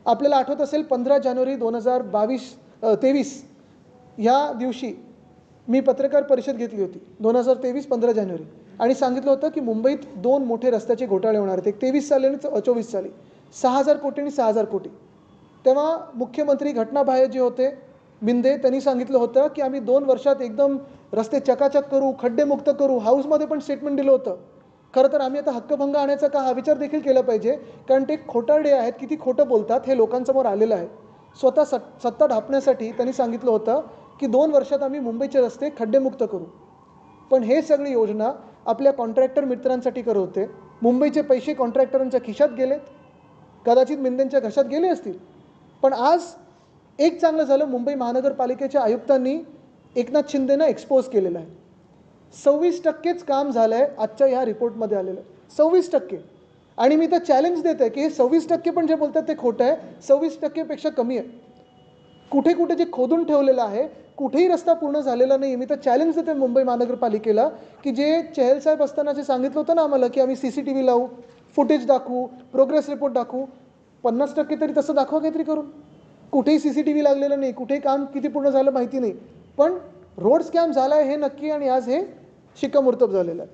आपल्याला आठवत असेल 15 जानेवारी 2023 ह्या दिवशी मी पत्रकार परिषद घेतली होती 2023 15 जानेवारी आणि सांगितलं होतं की मुंबईत 2 मोठे रस्त्याचे घोटाळे होणार आहेत, एक 23 साली आणि 24 साली 6,000 कोटी आणि 6,000 कोटी. तेव्हा मुख्यमंत्री घटनाबाह्य जे होते मिंदे त्यांनी सांगितलं होतं की आम्ही 2 वर्षात एकदम रस्ते चकाचक करू, खड्डेमुक्त करू. हाऊसमध्ये पण स्टेटमेंट दिलं होतं. खरं तर आम्ही आता हक्कभंग आणायचा का हा विचार देखील केला पाहिजे, कारण ते खोटारडे आहेत, किती खोटं बोलतात हे लोकांसमोर आलेलं आहे. स्वतः सत्ता ढापण्यासाठी त्यांनी सांगितलं होतं की 2 वर्षात आम्ही मुंबईचे रस्ते खड्डेमुक्त करू. पण हे सगळी योजना आपल्या कॉन्ट्रॅक्टर मित्रांसाठी करत होते. मुंबईचे पैसे कॉन्ट्रॅक्टरांच्या खिशात गेलेत, कदाचित मिंदेंच्या घशात गेले असतील. पण आज एक चांगलं झालं, मुंबई महानगरपालिकेच्या आयुक्तांनी एकनाथ शिंदेंना एक्सपोज केलेलं आहे. 26%च काम झालं आहे आजच्या ह्या रिपोर्टमध्ये आलेलं आहे. 26%. आणि मी तर चॅलेंज देत आहे की हे 26% पण जे बोलतात ते खोटं आहे. 26%पेक्षा कमी आहे. कुठे कुठे जे खोदून ठेवलेलं आहे, कुठेही रस्ता पूर्ण झालेला नाही. मी तर चॅलेंज देते मुंबई महानगरपालिकेला की जे चहल साहेब असताना जे सांगितलं होतं ना आम्हाला की आम्ही CCTV लावू, फुटेज दाखवू, प्रोग्रेस रिपोर्ट दाखवू, 50% तरी तसं दाखवा काहीतरी करून. कुठेही CCTV लागलेलं नाही, कुठेही काम किती पूर्ण झालं माहिती नाही, पण रोड स्कॅम झाला आहे हे नक्की आणि आज हे शिक्कामोर्तब झालेलं आहे.